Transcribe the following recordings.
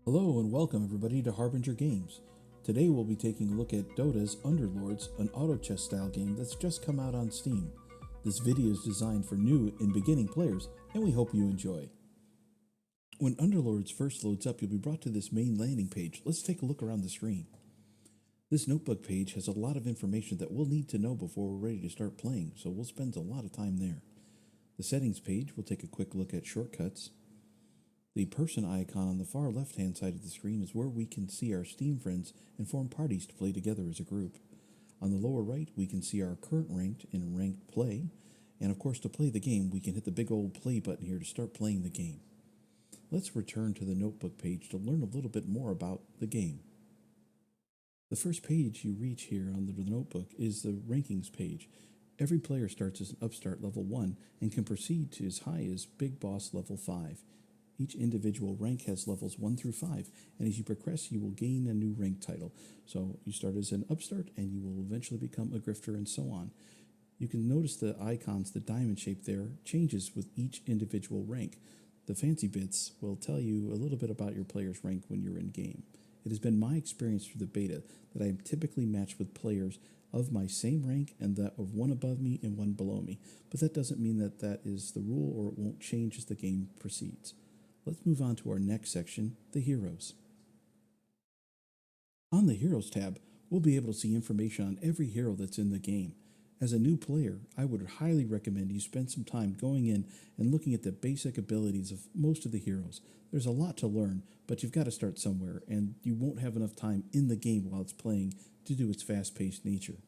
Hello and welcome everybody to Harbinger Games. Today we'll be taking a look at Dota's Underlords, an auto chess style game that's just come out on Steam. This video is designed for new and beginning players, and we hope you enjoy. When Underlords first loads up, you'll be brought to this main landing page. Let's take a look around the screen. This notebook page has a lot of information that we'll need to know before we're ready to start playing, so we'll spend a lot of time there. The settings page, we'll take a quick look at shortcuts. The person icon on the far left-hand side of the screen is where we can see our Steam friends and form parties to play together as a group. On the lower right, we can see our current ranked and ranked play, and of course to play the game, we can hit the big old play button here to start playing the game. Let's return to the notebook page to learn a little bit more about the game. The first page you reach here on the notebook is the rankings page. Every player starts as an upstart level 1 and can proceed to as high as Big Boss level 5. Each individual rank has levels 1 through 5, and as you progress, you will gain a new rank title. So you start as an upstart, and you will eventually become a grifter, and so on. You can notice the icons, the diamond shape there, changes with each individual rank. The fancy bits will tell you a little bit about your player's rank when you're in game. It has been my experience through the beta that I am typically matched with players of my same rank and that of one above me and one below me, but that doesn't mean that that is the rule or it won't change as the game proceeds. Let's move on to our next section, the Heroes. On the Heroes tab, we'll be able to see information on every hero that's in the game. As a new player, I would highly recommend you spend some time going in and looking at the basic abilities of most of the heroes. There's a lot to learn, but you've got to start somewhere, and you won't have enough time in the game while it's playing to do its fast-paced nature.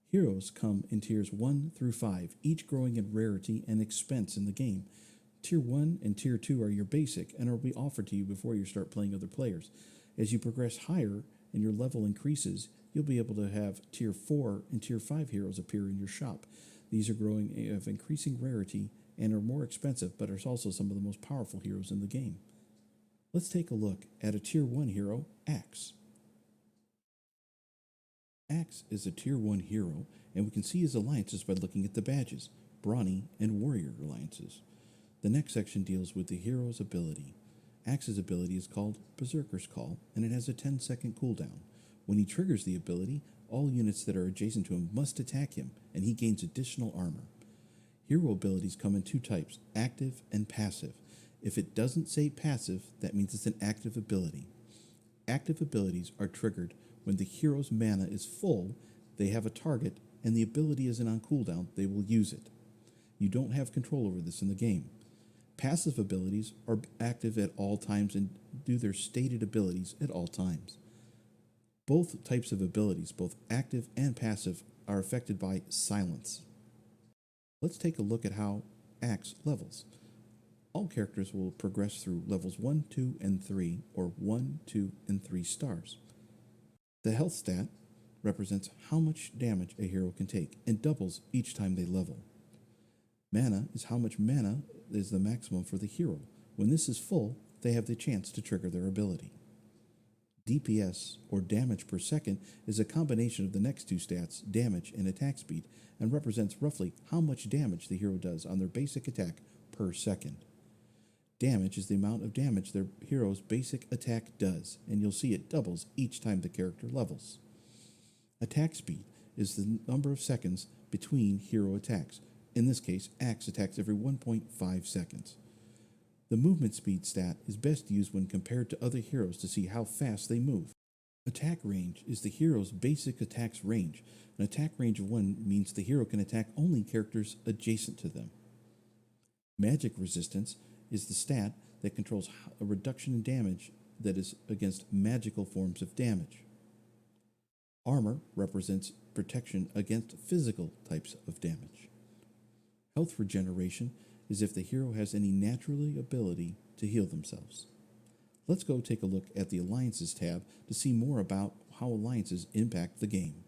Heroes come in tiers 1 through 5, each growing in rarity and expense in the game. Tier 1 and Tier 2 are your basic and will be offered to you before you start playing other players. As you progress higher and your level increases, you'll be able to have Tier 4 and Tier 5 heroes appear in your shop. These are growing of increasing rarity and are more expensive, but are also some of the most powerful heroes in the game. Let's take a look at a Tier 1 hero, Axe. Axe is a Tier 1 hero, and we can see his alliances by looking at the badges, Brawny and Warrior alliances. The next section deals with the hero's ability. Axe's ability is called Berserker's Call, and it has a 10-second cooldown. When he triggers the ability, all units that are adjacent to him must attack him, and he gains additional armor. Hero abilities come in two types, active and passive. If it doesn't say passive, that means it's an active ability. Active abilities are triggered when the hero's mana is full, they have a target, and the ability isn't on cooldown, they will use it. You don't have control over this in the game. Passive abilities are active at all times and do their stated abilities at all times. Both types of abilities, both active and passive, are affected by silence. Let's take a look at how Axe levels. All characters will progress through levels 1, 2, and 3, or 1, 2, and 3 stars. The health stat represents how much damage a hero can take and doubles each time they level. Mana is how much mana is the maximum for the hero. When this is full, they have the chance to trigger their ability. DPS, or damage per second, is a combination of the next two stats, damage and attack speed, and represents roughly how much damage the hero does on their basic attack per second. Damage is the amount of damage their hero's basic attack does, and you'll see it doubles each time the character levels. Attack speed is the number of seconds between hero attacks. In this case, Axe attacks every 1.5 seconds. The movement speed stat is best used when compared to other heroes to see how fast they move. Attack range is the hero's basic attack's range. An attack range of 1 means the hero can attack only characters adjacent to them. Magic resistance is the stat that controls a reduction in damage that is against magical forms of damage. Armor represents protection against physical types of damage. Health regeneration is if the hero has any natural ability to heal themselves. Let's go take a look at the Alliances tab to see more about how alliances impact the game.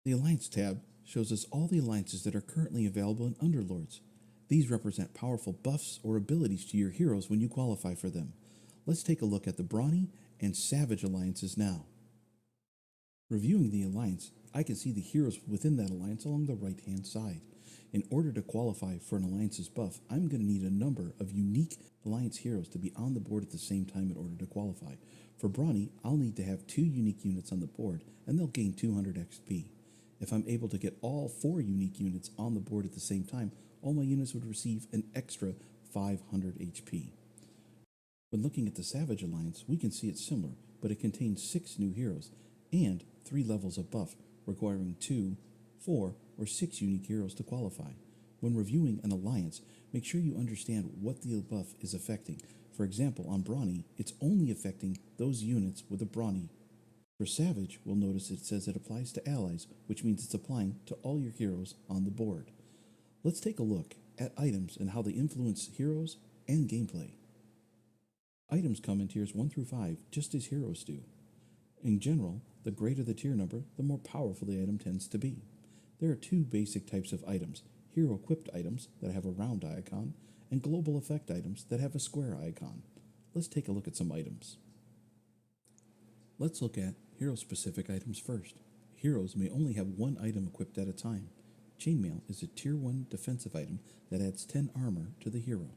The Alliance tab shows us all the alliances that are currently available in Underlords. These represent powerful buffs or abilities to your heroes when you qualify for them. Let's take a look at the Brawny and Savage alliances now. Reviewing the alliance, I can see the heroes within that alliance along the right-hand side. In order to qualify for an alliance's buff, I'm going to need a number of unique alliance heroes to be on the board at the same time in order to qualify. For Brawny, I'll need to have 2 unique units on the board, and they'll gain 200 XP. If I'm able to get all 4 unique units on the board at the same time, all my units would receive an extra 500 HP. When looking at the Savage Alliance, we can see it's similar, but it contains 6 new heroes and 3 levels of buff, requiring 2, 4, or 6 unique heroes to qualify. When reviewing an alliance, make sure you understand what the buff is affecting. For example, on Brawny, it's only affecting those units with a Brawny. For Savage, we'll notice it says it applies to allies, which means it's applying to all your heroes on the board. Let's take a look at items and how they influence heroes and gameplay. Items come in tiers 1 through 5, just as heroes do. In general, the greater the tier number, the more powerful the item tends to be. There are 2 basic types of items: hero-equipped items that have a round icon, and global effect items that have a square icon. Let's take a look at some items. Let's look at hero-specific items first. Heroes may only have 1 item equipped at a time. Chainmail is a tier 1 defensive item that adds 10 armor to the hero.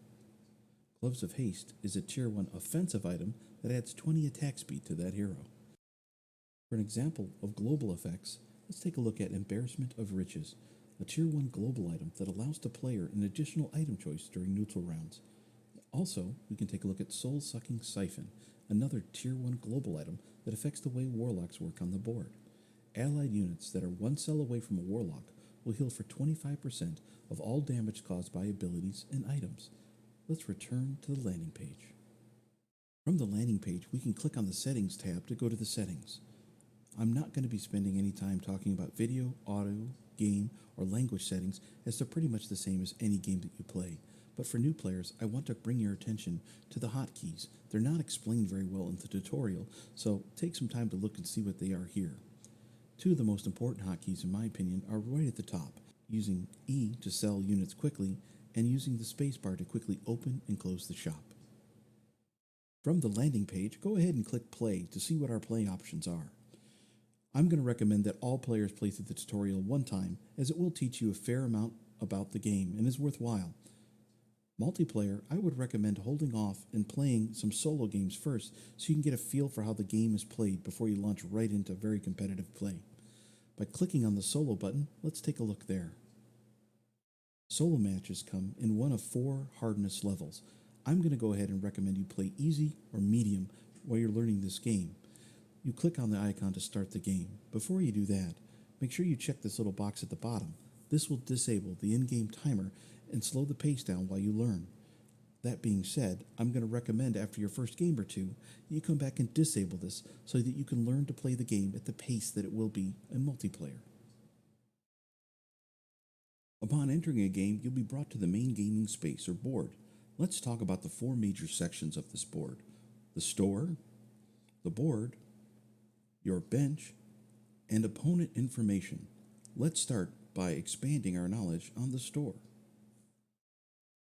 Gloves of Haste is a tier 1 offensive item that adds 20 attack speed to that hero. For an example of global effects, let's take a look at Embarrassment of Riches, a tier 1 global item that allows the player an additional item choice during neutral rounds. Also, we can take a look at Soul-Sucking Siphon, another tier 1 global item that affects the way warlocks work on the board. Allied units that are 1 cell away from a warlock will heal for 25% of all damage caused by abilities and items. Let's return to the landing page. From the landing page, we can click on the Settings tab to go to the settings. I'm not going to be spending any time talking about video, audio, game, or language settings, as they're pretty much the same as any game that you play. But for new players, I want to bring your attention to the hotkeys. They're not explained very well in the tutorial, so take some time to look and see what they are here. 2 of the most important hotkeys, in my opinion, are right at the top, using E to sell units quickly, and using the spacebar to quickly open and close the shop. From the landing page, go ahead and click play to see what our play options are. I'm going to recommend that all players play through the tutorial one time, as it will teach you a fair amount about the game and is worthwhile. Multiplayer, I would recommend holding off and playing some solo games first so you can get a feel for how the game is played before you launch right into very competitive play. By clicking on the solo button, let's take a look there. Solo matches come in one of 4 hardness levels. I'm going to go ahead and recommend you play easy or medium while you're learning this game. You click on the icon to start the game. Before you do that, make sure you check this little box at the bottom. This will disable the in-game timer and slow the pace down while you learn. That being said, I'm going to recommend after your first game or 2, you come back and disable this so that you can learn to play the game at the pace that it will be in multiplayer. Upon entering a game, you'll be brought to the main gaming space or board. Let's talk about the 4 major sections of this board: the store, the board, your bench, and opponent information. Let's start by expanding our knowledge on the store.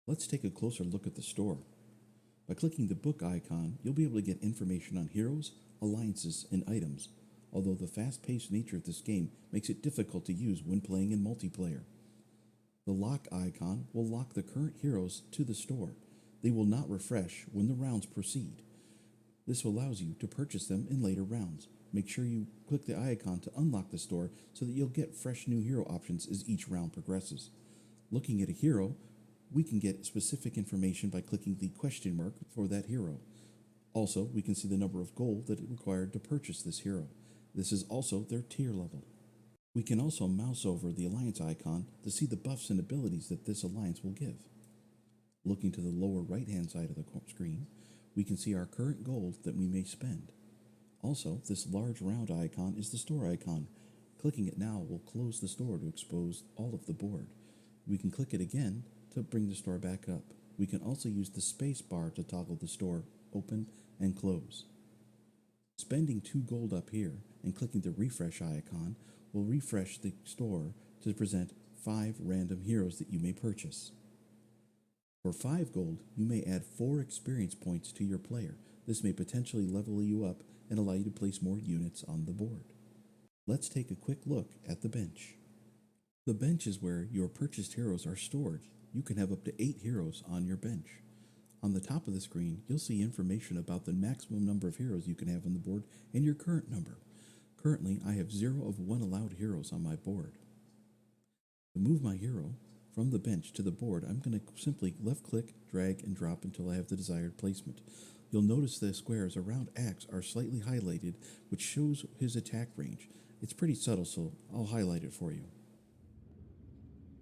Let's take a closer look at the store. By clicking the book icon, you'll be able to get information on heroes, alliances, and items, although the fast-paced nature of this game makes it difficult to use when playing in multiplayer. The lock icon will lock the current heroes to the store. They will not refresh when the rounds proceed. This allows you to purchase them in later rounds. Make sure you click the icon to unlock the store so that you'll get fresh new hero options as each round progresses. Looking at a hero, we can get specific information by clicking the question mark for that hero. Also, we can see the number of gold that it required to purchase this hero. This is also their tier level. We can also mouse over the alliance icon to see the buffs and abilities that this alliance will give. Looking to the lower right-hand side of the screen, we can see our current gold that we may spend. Also, this large round icon is the store icon. Clicking it now will close the store to expose all of the board. We can click it again to bring the store back up. We can also use the space bar to toggle the store open and close. Spending 2 gold up here and clicking the refresh icon will refresh the store to present 5 random heroes that you may purchase. For 5 gold, you may add 4 experience points to your player. This may potentially level you up and allow you to place more units on the board. Let's take a quick look at the bench. The bench is where your purchased heroes are stored. You can have up to 8 heroes on your bench. On the top of the screen, you'll see information about the maximum number of heroes you can have on the board and your current number. Currently, I have 0 of 1 allowed heroes on my board. To move my hero from the bench to the board, I'm going to simply left-click, drag, and drop until I have the desired placement. You'll notice the squares around Axe are slightly highlighted, which shows his attack range. It's pretty subtle, so I'll highlight it for you.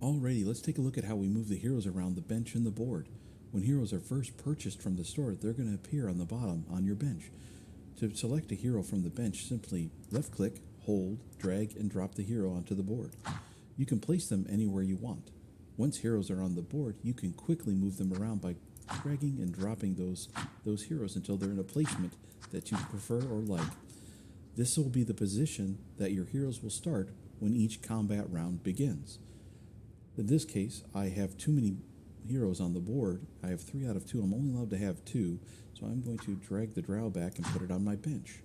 Alrighty, let's take a look at how we move the heroes around the bench and the board. When heroes are first purchased from the store, they're going to appear on the bottom on your bench. To select a hero from the bench, simply left-click, hold, drag, and drop the hero onto the board. You can place them anywhere you want. Once heroes are on the board, you can quickly move them around by dragging and dropping those heroes until they're in a placement that you prefer or like. This will be the position that your heroes will start when each combat round begins. In this case, I have too many heroes on the board. I have 3 out of 2. I'm only allowed to have 2, so I'm going to drag the drow back and put it on my bench.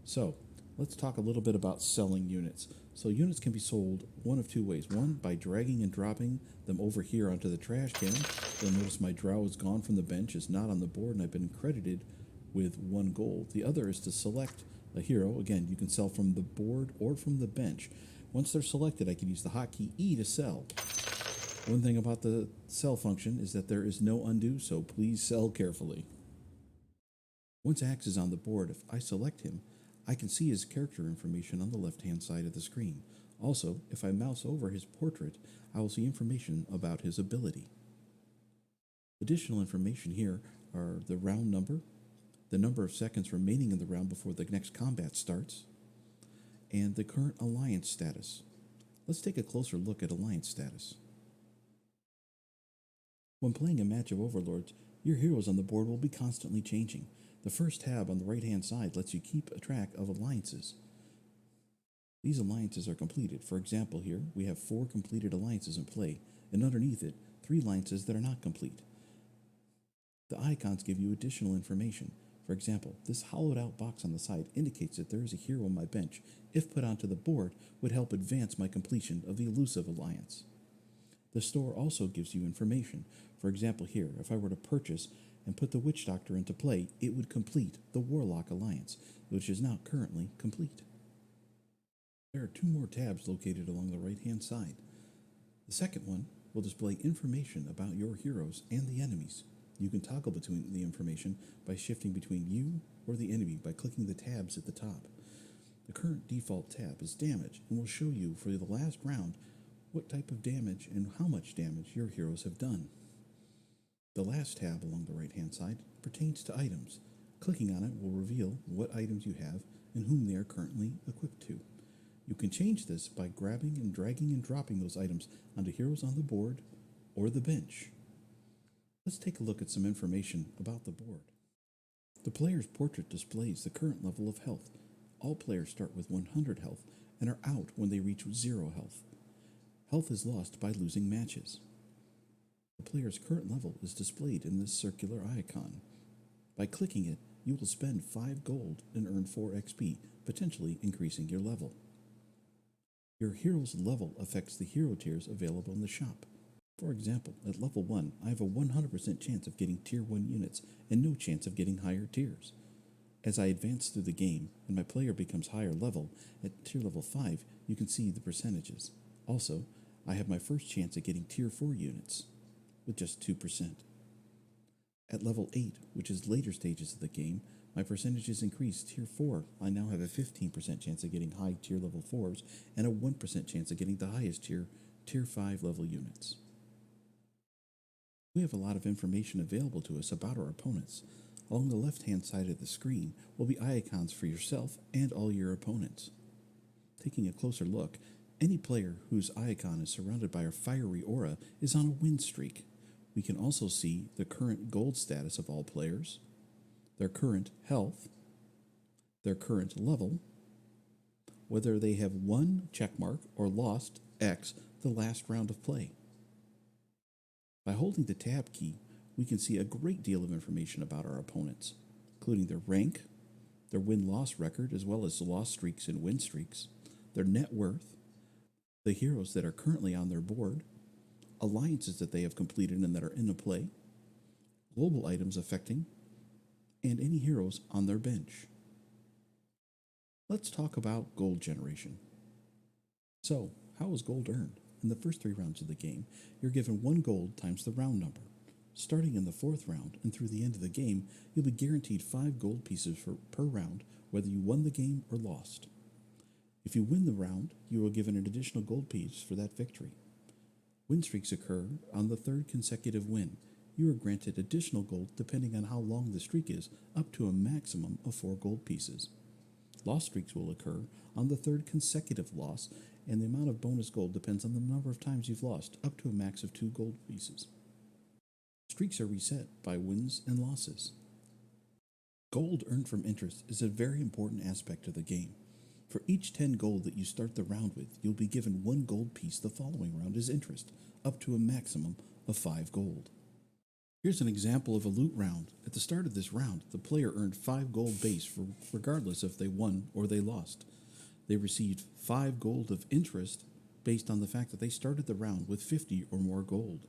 So, let's talk a little bit about selling units. So units can be sold one of 2 ways. One, by dragging and dropping them over here onto the trash can. You'll notice my drow is gone from the bench, is not on the board, and I've been credited with 1 gold. The other is to select a hero. Again, you can sell from the board or from the bench. Once they're selected, I can use the hotkey E to sell. One thing about the sell function is that there is no undo, so please sell carefully. Once Axe is on the board, if I select him, I can see his character information on the left-hand side of the screen. Also, if I mouse over his portrait, I will see information about his ability. Additional information here are the round number, the number of seconds remaining in the round before the next combat starts, and the current alliance status. Let's take a closer look at alliance status. When playing a match of Overlords, your heroes on the board will be constantly changing. The first tab on the right-hand side lets you keep a track of alliances. These alliances are completed. For example, here we have 4 completed alliances in play, and underneath it, 3 alliances that are not complete. The icons give you additional information. For example, this hollowed-out box on the side indicates that there is a hero on my bench, if put onto the board, would help advance my completion of the elusive alliance. The store also gives you information. For example, here, if I were to purchase and put the Witch Doctor into play, it would complete the Warlock Alliance, which is now currently complete. There are 2 more tabs located along the right-hand side. The second one will display information about your heroes and the enemies. You can toggle between the information by shifting between you or the enemy by clicking the tabs at the top. The current default tab is Damage and will show you for the last round what type of damage and how much damage your heroes have done. The last tab along the right-hand side pertains to items. Clicking on it will reveal what items you have and whom they are currently equipped to. You can change this by grabbing and dragging and dropping those items onto heroes on the board or the bench. Let's take a look at some information about the board. The player's portrait displays the current level of health. All players start with 100 health and are out when they reach 0 health. Health is lost by losing matches. The player's current level is displayed in this circular icon. By clicking it, you will spend 5 gold and earn 4 XP, potentially increasing your level. Your hero's level affects the hero tiers available in the shop. For example, at level 1, I have a 100% chance of getting tier 1 units and no chance of getting higher tiers. As I advance through the game and my player becomes higher level, at tier level 5, you can see the percentages. Also, I have my first chance at getting tier 4 units, with just 2%. At level 8, which is later stages of the game, my percentages increase. Tier 4, I now have a 15% chance of getting high tier level 4s and a 1% chance of getting the highest tier 5 level units. We have a lot of information available to us about our opponents. Along the left-hand side of the screen will be icons for yourself and all your opponents. Taking a closer look, any player whose icon is surrounded by a fiery aura is on a win streak. We can also see the current gold status of all players, their current health, their current level, whether they have won checkmark or lost X the last round of play. By holding the tab key, we can see a great deal of information about our opponents, including their rank, their win-loss record, as well as loss streaks and win streaks, their net worth, the heroes that are currently on their board, alliances that they have completed and that are in a play, global items affecting, and any heroes on their bench. Let's talk about gold generation. So, how is gold earned? In the first 3 rounds of the game, you're given 1 gold times the round number. Starting in the 4th round and through the end of the game, you'll be guaranteed 5 gold pieces per round, whether you won the game or lost. If you win the round, you are given an additional gold piece for that victory. Win streaks occur on the 3rd consecutive win. You are granted additional gold depending on how long the streak is, up to a maximum of 4 gold pieces. Loss streaks will occur on the 3rd consecutive loss, and the amount of bonus gold depends on the number of times you've lost, up to a max of 2 gold pieces. Streaks are reset by wins and losses. Gold earned from interest is a very important aspect of the game. For each 10 gold that you start the round with, you'll be given 1 gold piece the following round as interest, up to a maximum of 5 gold. Here's an example of a loot round. At the start of this round, the player earned 5 gold base regardless if they won or they lost. They received 5 gold of interest based on the fact that they started the round with 50 or more gold.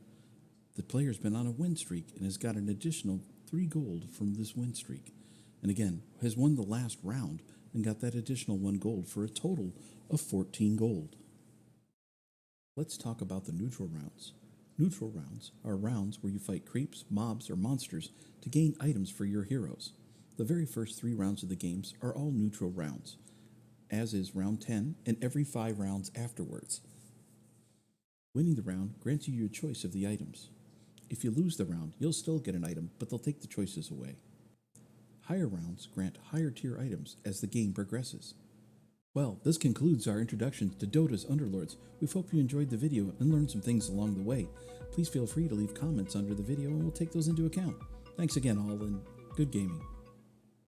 The player's been on a win streak and has got an additional 3 gold from this win streak, and again, has won the last round and got that additional 1 gold for a total of 14 gold. Let's talk about the neutral rounds. Neutral rounds are rounds where you fight creeps, mobs, or monsters to gain items for your heroes. The very first 3 rounds of the games are all neutral rounds, as is round 10 and every 5 rounds afterwards. Winning the round grants you your choice of the items. If you lose the round, you'll still get an item, but they'll take the choices away. Higher rounds grant higher tier items as the game progresses. Well, this concludes our introduction to Dota's Underlords. We hope you enjoyed the video and learned some things along the way. Please feel free to leave comments under the video and we'll take those into account. Thanks again all, and good gaming.